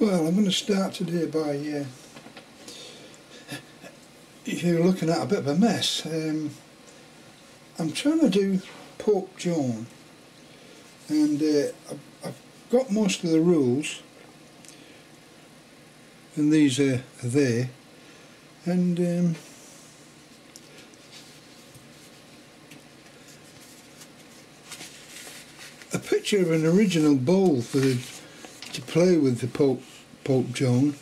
Well, I'm going to start today by, if you're looking at a bit of a mess, I'm trying to do Pope Joan, and I've got most of the rules, and these are there, and a picture of an original bowl to play with the Pope Joan.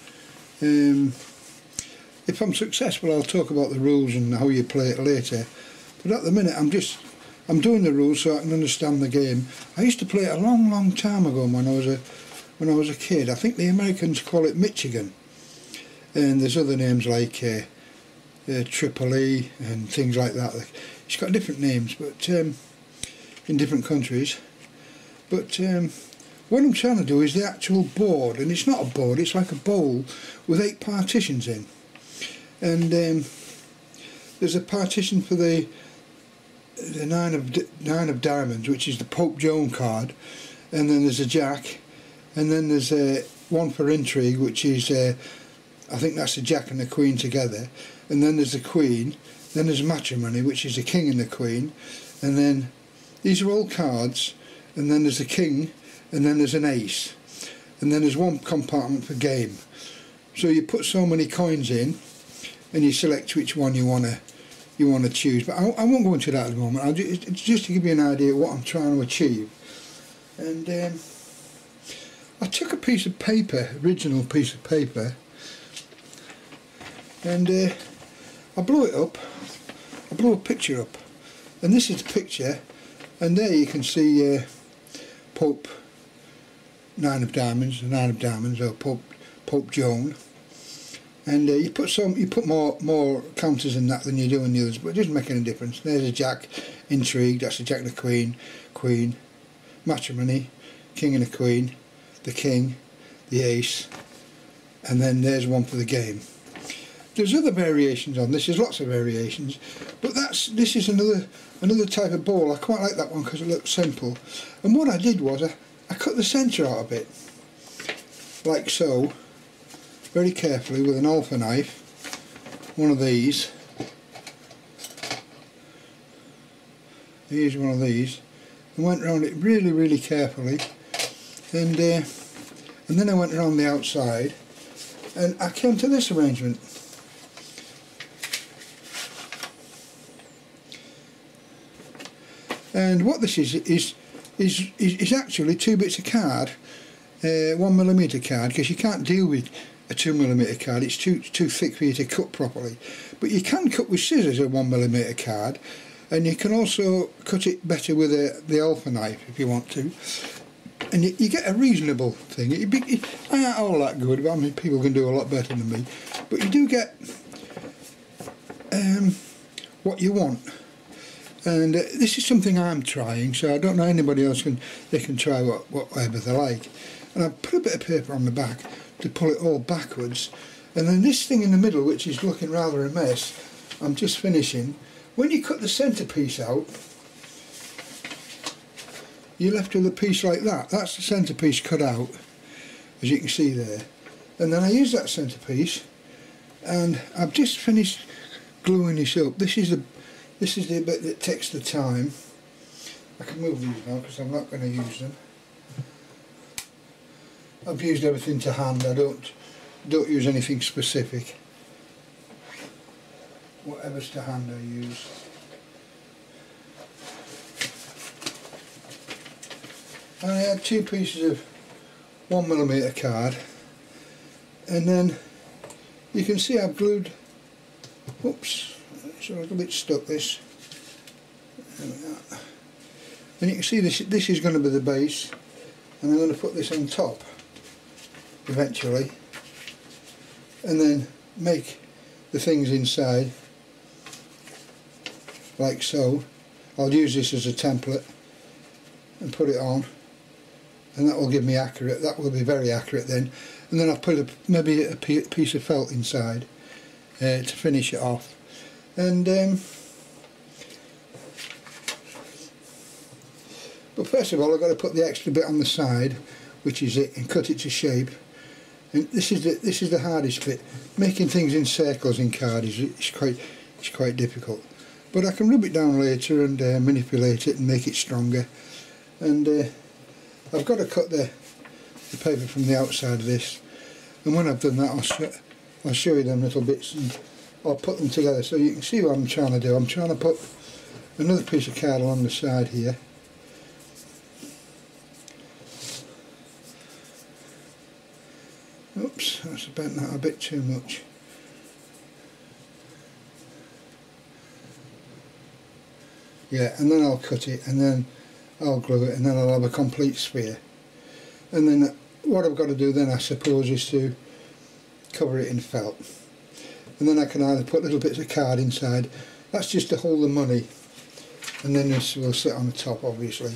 If I'm successful, I'll talk about the rules and how you play it later. But at the minute, I'm doing the rules so I can understand the game. I used to play it a long time ago when I was a kid. I think the Americans call it Michigan, and there's other names like Tripoli and things like that. It's got different names, but in different countries. But what I'm trying to do is the actual board, and it's not a board, it's like a bowl with 8 partitions in. And there's a partition for the nine of diamonds, which is the Pope Joan card, and then there's a jack, and then there's one for intrigue, which is I think that's the jack and the queen together, and then there's the queen, then there's matrimony, which is the king and the queen, and then these are all cards, and then there's a king, and then there's an ace, and then there's one compartment for game. So you put so many coins in, and you select which one you want to choose. But I won't go into that at the moment. It's just to give you an idea of what I'm trying to achieve. And I took a piece of paper, original piece of paper, and I blew it up. I blew a picture up, and this is the picture. And there you can see Pope Nine of Diamonds, or Pope Joan. And you put more counters in that than you do in the others, but it doesn't make any difference. There's a jack, intrigue, that's the jack and the queen, matrimony, king and the queen, the king, the ace, and then there's one for the game. There's other variations on this. There's lots of variations, but this is another type of ball. I quite like that one because it looks simple. And what I did was I cut the centre out a bit, like so, very carefully with an alpha knife, one of these. Here's one of these, and went around it really carefully, and then I went around the outside, and I came to this arrangement. And what this is actually 2 bits of card, 1mm card, because you can't deal with a 2mm card, it's too thick for you to cut properly. But you can cut with scissors a 1mm card, and you can also cut it better with the alpha knife if you want to. And you get a reasonable thing. I ain't all that good, but I mean, people can do a lot better than me. But you do get what you want. And this is something I'm trying, so I don't know anybody else can try whatever they like. And I put a bit of paper on the back to pull it all backwards, and then this thing in the middle, which is looking rather a mess, I'm just finishing. When you cut the centrepiece out, you're left with a piece like that. That's the centrepiece cut out, as you can see there. And then I use that centrepiece, and I've just finished gluing this up. This is the bit that takes the time. I can move these now because I'm not going to use them. I've used everything to hand. I don't use anything specific. Whatever's to hand I use. And I had 2 pieces of 1mm card, and then you can see I've glued. Oops, it's a little bit stuck. This. There we are. And you can see this is going to be the base, and I'm going to put this on top eventually, and then make the things inside like so. I'll use this as a template and put it on, and that will give me accurate. That will be very accurate then. And then I'll put maybe a piece of felt inside to finish it off. And but first of all, I've got to put the extra bit on the side, which is it, and cut it to shape. And this is the hardest bit. Making things in circles in card is quite difficult. But I can rub it down later and manipulate it and make it stronger. And I've got to cut the paper from the outside of this. And when I've done that, I'll show you them little bits and I'll put them together so you can see what I'm trying to do. I'm trying to put another piece of card along the side here. Oops, that's bent that a bit too much. Yeah, and then I'll cut it and then I'll glue it and then I'll have a complete sphere. And then what I've got to do then, I suppose, is to cover it in felt. And then I can either put little bits of card inside. That's just to hold the money. And then this will sit on the top, obviously.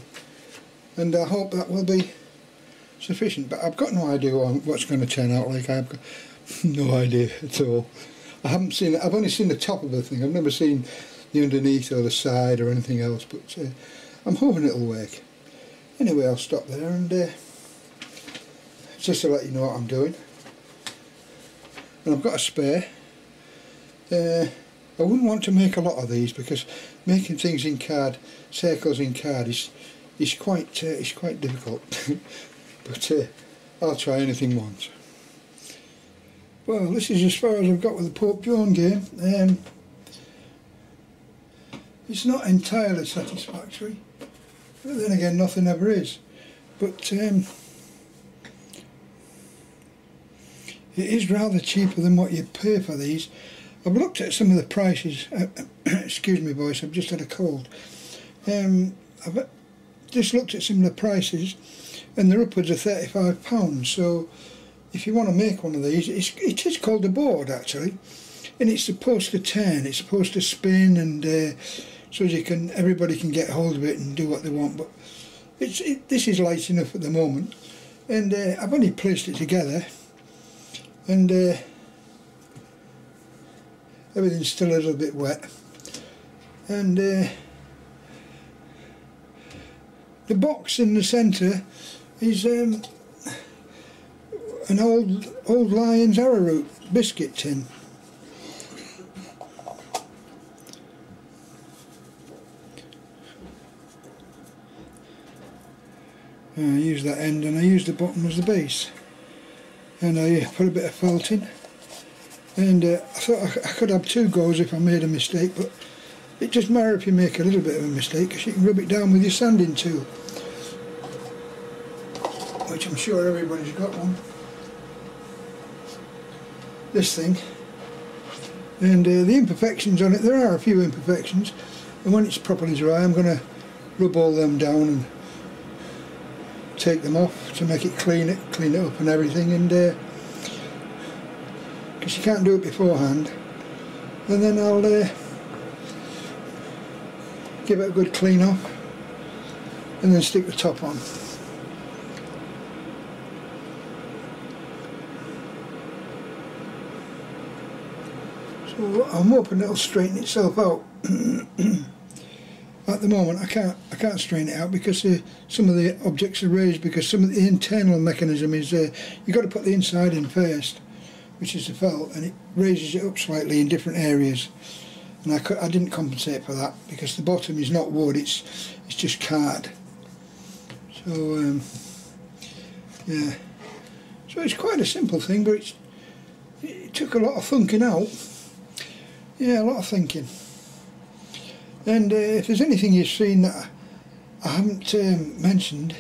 And I hope that will be sufficient. But I've got no idea what's going to turn out like. I've got no idea at all. I haven't seen it. I've only seen the top of the thing. I've never seen the underneath or the side or anything else. But I'm hoping it'll work. Anyway, I'll stop there and just to let you know what I'm doing. And I've got a spare. I wouldn't want to make a lot of these because making things in card, circles in card, is quite difficult. But I'll try anything once. Well, this is as far as I've got with the Pope Joan game. It's not entirely satisfactory, but then again, nothing ever is. But it is rather cheaper than what you pay for these. I've looked at some of the prices. Excuse me, boys, I've just had a cold. I've just looked at some of the prices, and they're upwards of £35. So, if you want to make one of these, it is called a board actually, and it's supposed to turn. It's supposed to spin, and so everybody can get hold of it and do what they want. But this is light enough at the moment, and I've only placed it together, and everything's still a little bit wet, and the box in the centre is an old Lion's arrowroot biscuit tin. I use that end and I use the bottom as the base, and I put a bit of felt in. And I thought I could have 2 goes if I made a mistake, but it doesn't matter if you make a little bit of a mistake, because you can rub it down with your sanding tool, which I'm sure everybody's got one. This thing. And the imperfections on it, there are a few imperfections, and when it's properly dry I'm going to rub all them down and take them off to make it clean it up and everything, and because you can't do it beforehand. And then I'll give it a good clean off and then stick the top on. So I'm hoping it'll straighten itself out. At the moment I can't straighten it out because some of the objects are raised, because some of the internal mechanism is you've got to put the inside in first, which is the felt, and it raises it up slightly in different areas, and I didn't compensate for that because the bottom is not wood, it's just card. So yeah, so it's quite a simple thing, but it took a lot of thinking out. Yeah, a lot of thinking. And if there's anything you've seen that I haven't mentioned,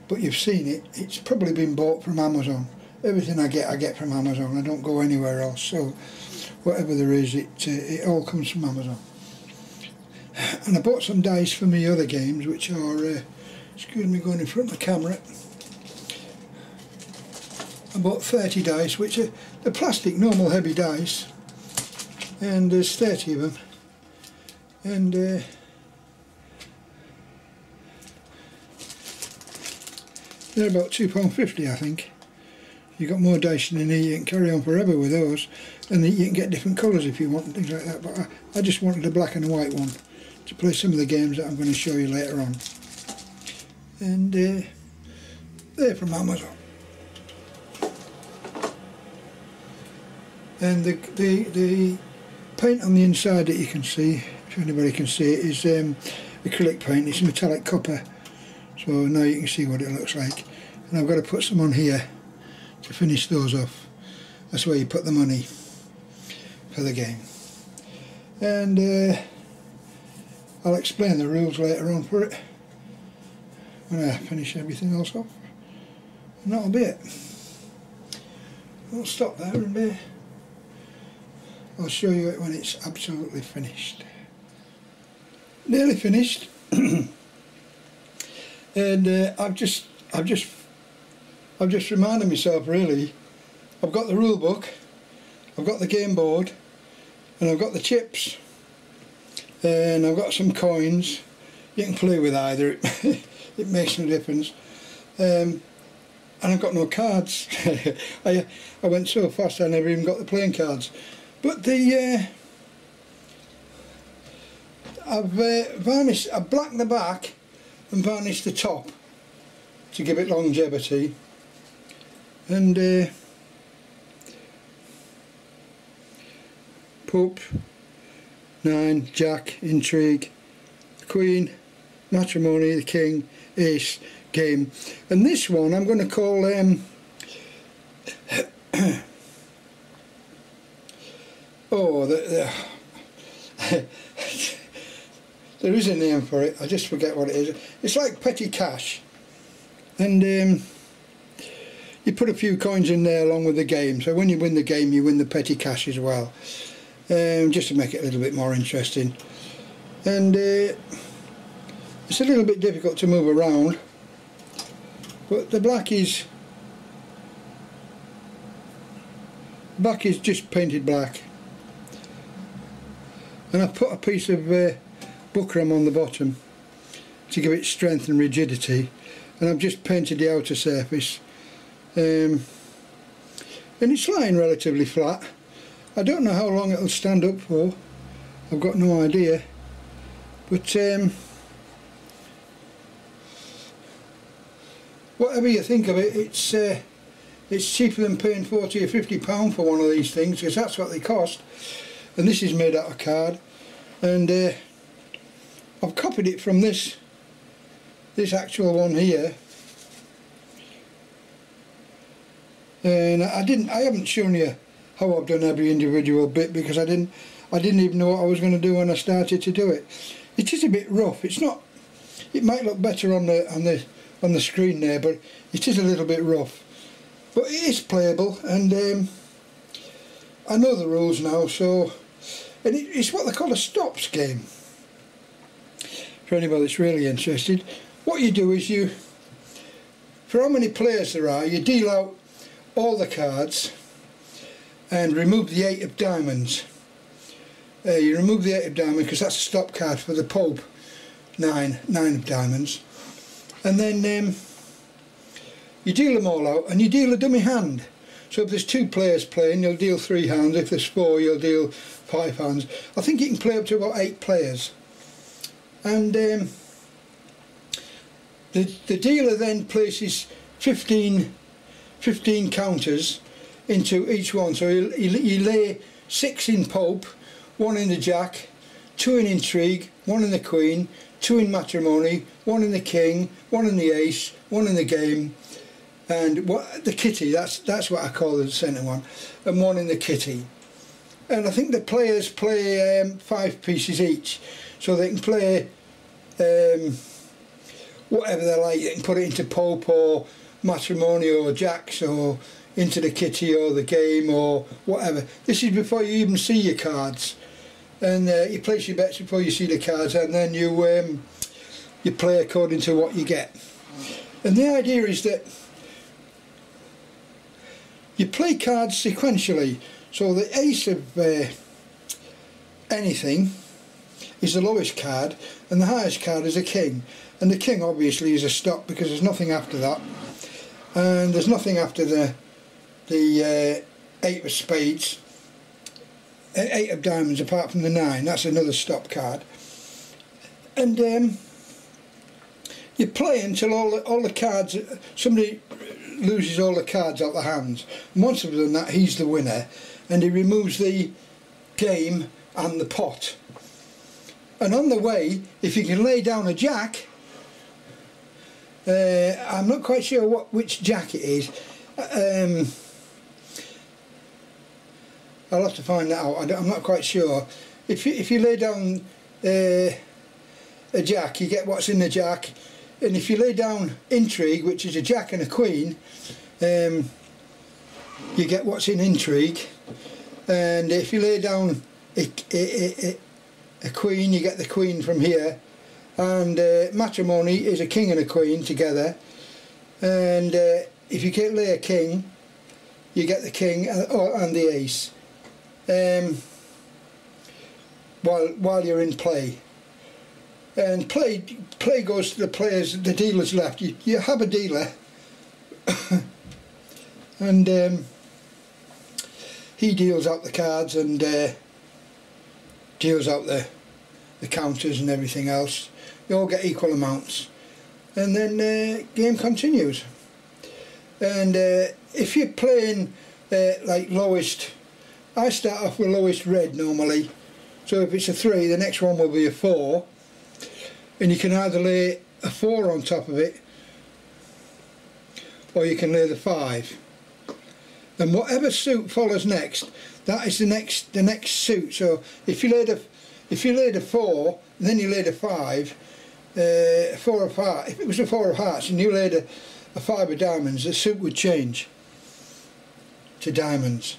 but you've seen it, it's probably been bought from Amazon. Everything I get from Amazon. I don't go anywhere else. So whatever there is, it all comes from Amazon. And I bought some dice for my other games, which are, excuse me going in front of the camera. I bought 30 dice, which are the plastic, normal heavy dice, and there's 30 of them. And they're about £2.50, I think. You've got more dice in here, you can carry on forever with those, and you can get different colours if you want and things like that. But I just wanted a black and a white one to play some of the games that I'm going to show you later on. And they're from Amazon. and the paint on the inside that you can see, if anybody can see it, is acrylic paint. It's metallic copper, so now you can see what it looks like. And I've got to put some on here to finish those off. That's where you put the money for the game. And I'll explain the rules later on for it when I finish everything else off. And that'll be it. I'll stop there and I'll show you it when it's absolutely finished. Nearly finished. And I've just reminded myself, really, I've got the rule book, I've got the game board, and I've got the chips, and I've got some coins. You can play with either, it makes no difference. And I've got no cards. I went so fast I never even got the playing cards. But I've blacked the back and varnished the top to give it longevity. And Pope, 9, Jack, Intrigue, Queen, Matrimony, the King, Ace, Game. And this one I'm going to call there is a name for it, I just forget what it is. It's like petty cash, and you put a few coins in there along with the game, so when you win the game you win the petty cash as well, just to make it a little bit more interesting. And it's a little bit difficult to move around, but the black is just painted black, and I've put a piece of buckram on the bottom to give it strength and rigidity, and I've just painted the outer surface, and it's lying relatively flat. I don't know how long it'll stand up for, I've got no idea, but whatever you think of it, it's cheaper than paying £40 or £50 for one of these things, because that's what they cost. And this is made out of card, and I've copied it from this actual one here, and I haven't shown you how I've done every individual bit, because I didn't even know what I was going to do when I started to do it. It is a bit rough. It's not. It might look better on the screen there, but it is a little bit rough. But it is playable, and I know the rules now. So, and it's what they call a stops game. For anybody that's really interested, what you do is for how many players there are, you deal out all the cards and remove the 8 of diamonds. You remove the 8 of diamonds because that's a stop card for the Pope, 9 of diamonds, and then you deal them all out and you deal a dummy hand. So if there's 2 players playing, you'll deal 3 hands. If there's 4, you'll deal 5 hands. I think you can play up to about 8 players. And the dealer then places 15 counters into each one. So he lay 6 in Pope, 1 in the Jack, 2 in Intrigue, 1 in the Queen, 2 in Matrimony, 1 in the King, 1 in the Ace, 1 in the Game, and the Kitty, that's what I call the centre one, and 1 in the Kitty. And I think the players play 5 pieces each, so they can play whatever they like. They can put it into Pope or Matrimony or Jacks, or into the Kitty or the Game or whatever. This is before you even see your cards, and you place your bets before you see the cards, and then you play according to what you get. And the idea is that you play cards sequentially, so the ace of anything is the lowest card, and the highest card is a king, and the king obviously is a stop because there's nothing after that, and there's nothing after the 8 of spades, 8 of diamonds apart from the 9. That's another stop card. And you play until all the cards, somebody loses all the cards out the hands, and once they've done that, he's the winner, and he removes the game and the pot. And on the way, if you can lay down a jack, I'm not quite sure which jack it is. I'll have to find that out. I'm not quite sure. If you lay down a jack, you get what's in the jack, and if you lay down intrigue, which is a jack and a queen, you get what's in intrigue. And if you lay down a queen, you get the queen from here. And matrimony is a king and a queen together. And if you can lay a king, you get the king and the ace. While you're in play. And play goes to the dealer's left. You have a dealer, and he deals out the cards and deals out the counters and everything else. You all get equal amounts, and then game continues. And if you're playing like lowest, I start off with lowest red normally. So if it's a 3, the next one will be a 4, and you can either lay a 4 on top of it, or you can lay the 5. And whatever suit follows next, that is the next suit. So if you laid a 4, and then you laid a 5, 4 of hearts. If it was a 4 of hearts and you laid a 5 of diamonds, the suit would change to diamonds,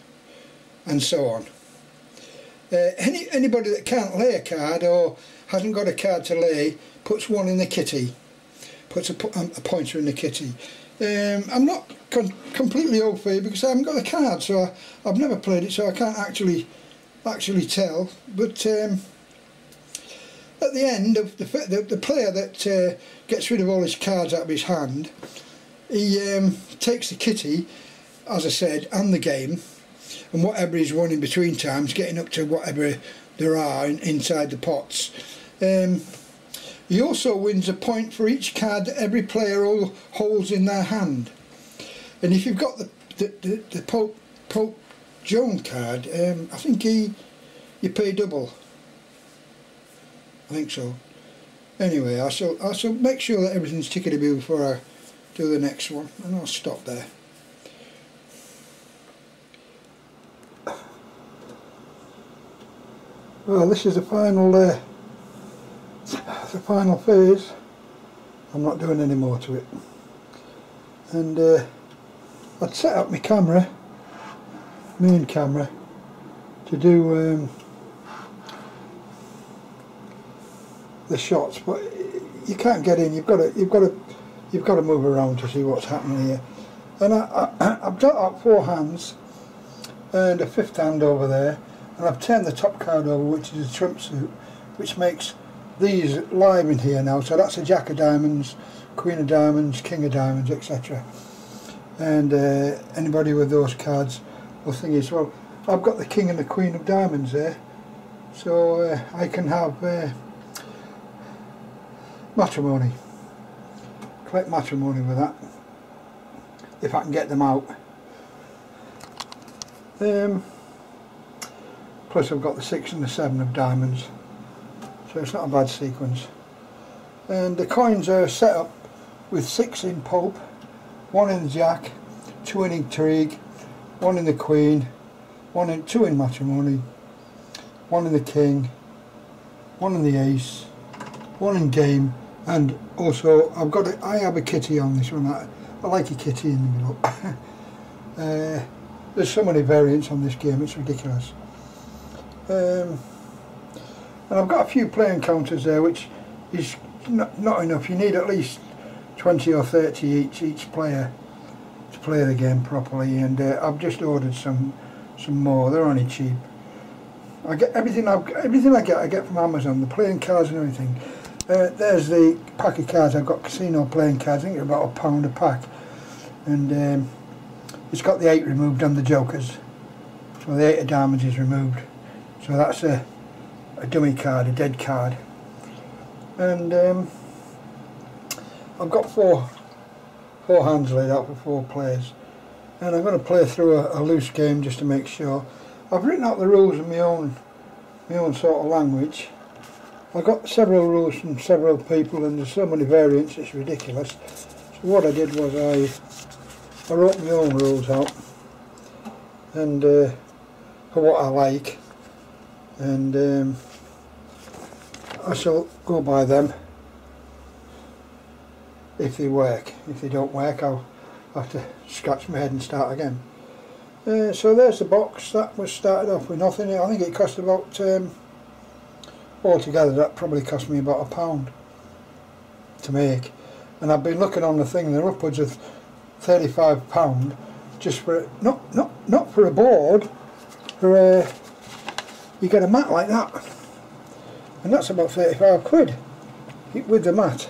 and so on. Anybody that can't lay a card or hasn't got a card to lay puts one in the kitty, puts a pointer in the kitty. I'm not completely au fait because I haven't got a card, so I've never played it, so I can't actually tell. But at the end of the player that gets rid of all his cards out of his hand, he takes the kitty, as I said, and the game, and whatever he's won in between times, getting up to whatever there are inside the pots. He also wins a point for each card that every player holds in their hand. And if you've got the Pope Joan card, I think you pay double. I think so. Anyway, I shall make sure that everything's tickety-boo before I do the next one, and I'll stop there. Well, this is the final phase. I'm not doing any more to it. And I'd set up my camera, main camera, to do the shots, but you can't get in. You've got to move around to see what's happening here. And I've got up 4 hands and a 5th hand over there. And I've turned the top card over, which is a trump suit, which makes these live in here now. So that's a jack of diamonds, queen of diamonds, king of diamonds, etc. And anybody with those cards will think as well, I've got the king and the queen of diamonds there, so I can have matrimony, collect matrimony with that, if I can get them out. Plus I've got the 6 and the 7 of diamonds, so it's not a bad sequence. And the coins are set up with 6 in Pope, 1 in the Jack, 2 in Intrigue, 1 in the Queen, 2 in Matrimony, 1 in the King, 1 in the Ace, 1 in Game, and also I have a kitty on this one. I like a kitty in the middle. There's so many variants on this game, it's ridiculous. And I've got a few playing counters there, which is not enough. You need at least 20 or 30 each player to play the game properly, and I've just ordered some more. They're only cheap. I get everything I get from Amazon, the playing cards and everything. There's the pack of cards. I've got casino playing cards. I think they're about £1 a pack, and it's got the 8 removed on the jokers, so the 8 of diamonds is removed. So that's a dummy card, a dead card. And I've got four hands laid out for 4 players, and I'm going to play through a loose game just to make sure. I've written out the rules in my own sort of language. I got several rules from several people, and there's so many variants it's ridiculous. So what I did was I wrote my own rules out, and for what I like, and I shall go by them if they work. If they don't work, I'll have to scratch my head and start again. So there's the box. That was started off with nothing. I think it cost about, altogether that probably cost me about £1 to make, and I've been looking on the thing, they're upwards of £35 just for not for a board, for a, you get a mat like that, and that's about 35 quid with the mat.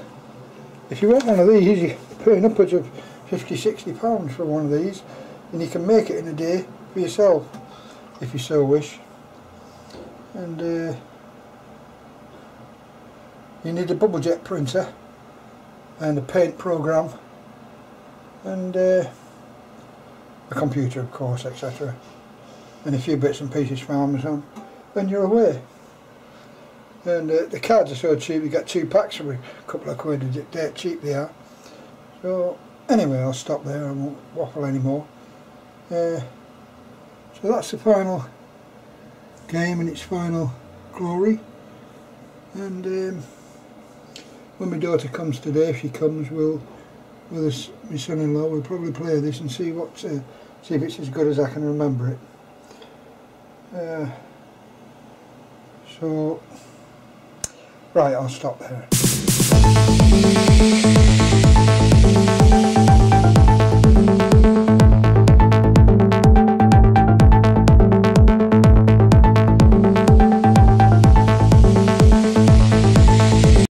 If you want one of these, you're paying upwards of £50–60 for one of these, and you can make it in a day for yourself if you so wish. And you need a bubble jet printer and a paint program and a computer, of course, etc., and a few bits and pieces from Amazon, and you're away. And the cards are so cheap, you get 2 packs for a couple of quid. They're cheap, they are. So anyway, I'll stop there, I won't waffle anymore. So that's the final game in its final glory, and when my daughter comes today, if she comes, with my son-in-law, we'll probably play this and see if it's as good as I can remember it. So right, I'll stop there.